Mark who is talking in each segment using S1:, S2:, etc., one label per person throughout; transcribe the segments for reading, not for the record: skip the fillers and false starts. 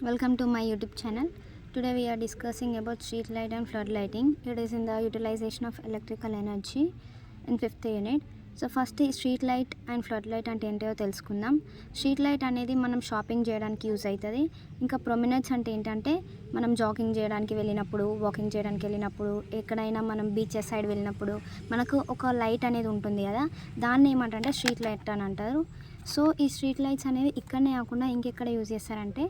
S1: Welcome to my YouTube channel. Today we are discussing about street light and flood lighting. It is in the utilization of electrical energy in 5th unit. So first ఈ street light and flood light అంటే ఏంటో తెలుసుకుందాం. Street light అనేది మనం shopping చేయడానికి use అవుతుంది. ఇంకా ప్రొమినెన్స్ అంటే ఏంటంటే మనం జాగింగ్ చేయడానికి వెళ్ళినప్పుడు, వాకింగ్ చేయడానికి వెళ్ళినప్పుడు, ఎక్కడైనా మనం బీచెస్ సైడ్ వెళ్ళినప్పుడు మనకు ఒక లైట్ అనేది ఉంటుంది కదా, దాన్ని ఏమంటే స్ట్రీట్ లైట్ అని అంటారు. సో ఈ స్ట్రీట్ లైట్స్ అనేవి ఇక్కడనే కాకుండా ఇంకెక్కడ యూజ్ చేస్తారంటే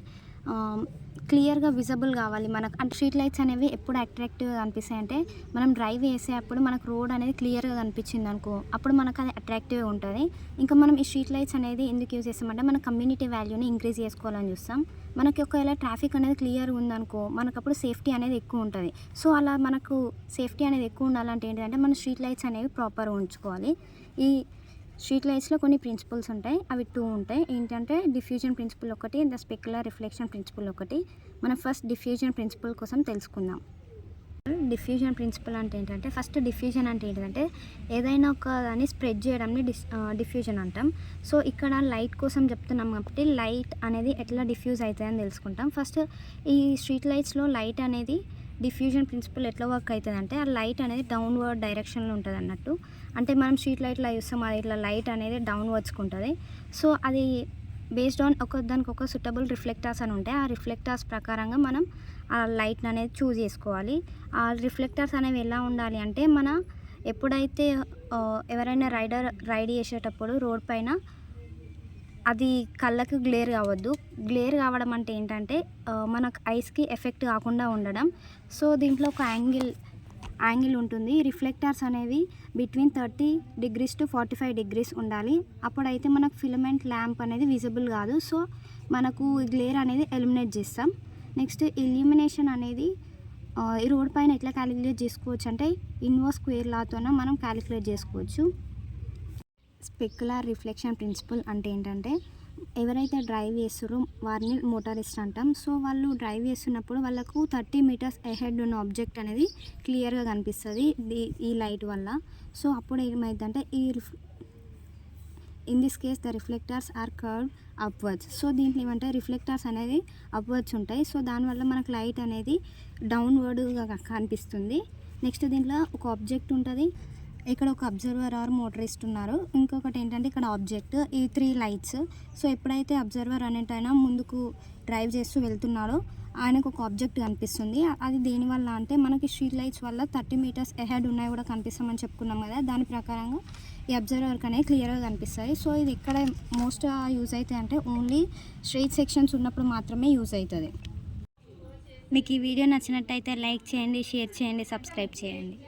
S1: క్లియర్గా విజిబుల్ కావాలి మనకు. అంటే స్ట్రీట్ లైట్స్ అనేవి ఎప్పుడు అట్రాక్టివ్గా కనిపిస్తాయి అంటే మనం డ్రైవ్ చేసేటప్పుడు మనకు రోడ్ అనేది క్లియర్గా కనిపించింది అనుకో, అప్పుడు మనకు అది అట్రాక్టివ్గా ఉంటుంది. ఇంకా మనం ఈ స్ట్రీట్ లైట్స్ అనేది ఎందుకు యూజ్ చేస్తామంటే మన కమ్యూనిటీ వాల్యూని ఇంక్రీజ్ చేసుకోవాలని చూస్తాం. మనకి ఒకవేళ ట్రాఫిక్ అనేది క్లియర్గా ఉందనుకో, మనకు అప్పుడు సేఫ్టీ అనేది ఎక్కువ ఉంటుంది. సో అలా మనకు సేఫ్టీ అనేది ఎక్కువ ఉండాలంటే ఏంటంటే మన స్ట్రీట్ లైట్స్ అనేవి ప్రాపర్గా ఉంచుకోవాలి. ఈ స్ట్రీట్ లైట్స్లో కొన్ని ప్రిన్సిపల్స్ ఉంటాయి, అవి 2 ఉంటాయి. ఏంటంటే డిఫ్యూజన్ ప్రిన్సిపల్ ఒకటి, ద స్పెక్యులర్ రిఫ్లెక్షన్ ప్రిన్సిపల్ ఒకటి. మనం ఫస్ట్ డిఫ్యూజన్ ప్రిన్సిపల్ కోసం తెలుసుకుందాం. డిఫ్యూజన్ ప్రిన్సిపల్ అంటే ఏంటంటే, ఫస్ట్ డిఫ్యూజన్ అంటే ఏంటంటే ఏదైనా ఒక దాన్ని స్ప్రెడ్ చేయడాన్ని డిఫ్యూజన్ అంటాం. సో ఇక్కడ లైట్ కోసం చెప్తున్నాం కాబట్టి లైట్ అనేది ఎట్లా డిఫ్యూజ్ అవుతుందని తెలుసుకుంటాం. ఫస్ట్ ఈ స్ట్రీట్ లైట్స్లో లైట్ అనేది డిఫ్యూజన్ ప్రిన్సిపల్ ఎట్లా వర్క్ అవుతుంది అంటే, ఆ లైట్ అనేది డౌన్వర్డ్ డైరెక్షన్లో ఉంటుంది అన్నట్టు. అంటే మనం స్ట్రీట్ లైట్లో చూస్తాం, అది ఇట్లా లైట్ అనేది డౌన్వర్డ్స్కి ఉంటుంది. సో అది బేస్డ్ ఆన్ దానికి ఒక సూటబుల్ రిఫ్లెక్టర్స్ అని ఉంటాయి. ఆ రిఫ్లెక్టర్స్ ప్రకారంగా మనం ఆ లైట్ అనేది చూస్ చేసుకోవాలి. ఆ రిఫ్లెక్టర్స్ అనేవి ఎలా ఉండాలి అంటే, మన ఎప్పుడైతే ఎవరైనా రైడ్ చేసేటప్పుడు రోడ్ పైన అది కళ్ళకు గ్లేర్ కావద్దు. గ్లేర్ కావడం అంటే ఏంటంటే మనకు ఐస్కి ఎఫెక్ట్ కాకుండా ఉండడం. సో దీంట్లో ఒక యాంగిల్ ఉంటుంది. రిఫ్లెక్టర్స్ అనేవి బిట్వీన్ 30 degrees to 45 degrees ఉండాలి. అప్పుడైతే మనకు ఫిలమెంట్ ల్యాంప్ అనేది విజిబుల్ కాదు. సో మనకు గ్లేర్ అనేది ఎలిమినేట్ చేస్తాం. నెక్స్ట్ ఇల్యూమినేషన్ అనేది ఈ రోడ్ పైన ఎట్లా క్యాలిక్యులేట్ చేసుకోవచ్చు అంటే, ఇన్వర్స్ స్క్వేర్ లాతోనే మనం క్యాలిక్యులేట్ చేసుకోవచ్చు. స్పెక్యులర్ రిఫ్లెక్షన్ ప్రిన్సిపల్ అంటే ఏంటంటే, ఎవరైతే డ్రైవ్ చేస్తారో వారిని మోటారిస్ట్ అంటాం. సో వాళ్ళు డ్రైవ్ చేస్తున్నప్పుడు వాళ్ళకు 30 meters అహెడ్ ఉన్న ఆబ్జెక్ట్ అనేది క్లియర్గా కనిపిస్తుంది ఈ లైట్ వల్ల. సో అప్పుడు ఏమైందంటే in this case the reflectors are curved upwards. So దీంట్లో ఏమంటే రిఫ్లెక్టర్స్ అనేది అప్వర్డ్స్ ఉంటాయి. సో దానివల్ల మనకు లైట్ అనేది డౌన్వర్డ్గా కనిపిస్తుంది. నెక్స్ట్ దీంట్లో ఒక ఆబ్జెక్ట్ ఉంటుంది, ఇక్కడ ఒక అబ్జర్వర్ ఆర్ మోటరిస్ట్ ఉన్నారు. ఇంకొకటి ఏంటంటే ఇక్కడ ఆబ్జెక్ట్, ఈ 3 లైట్స్. సో ఎప్పుడైతే అబ్జర్వర్ అనేటైనా ముందుకు డ్రైవ్ చేస్తూ వెళ్తున్నాడో ఆయనకు ఒక ఆబ్జెక్ట్ కనిపిస్తుంది. అది దేనివల్ల అంటే మనకి స్ట్రీట్ లైట్స్ వల్ల 30 meters అహెడ్ ఉన్నాయి కూడా కనిపిస్తామని చెప్పుకున్నాం కదా, దాని ప్రకారంగా ఈ అబ్జర్వర్కి అనేది క్లియర్గా కనిపిస్తాయి. సో ఇది ఎక్కడ మోస్ట్ యూజ్ అవుతాయి అంటే ఓన్లీ స్ట్రైట్ సెక్షన్స్ ఉన్నప్పుడు మాత్రమే యూజ్ అవుతుంది. మీకు ఈ వీడియో నచ్చినట్టయితే లైక్ చేయండి, షేర్ చేయండి, సబ్స్క్రైబ్ చేయండి.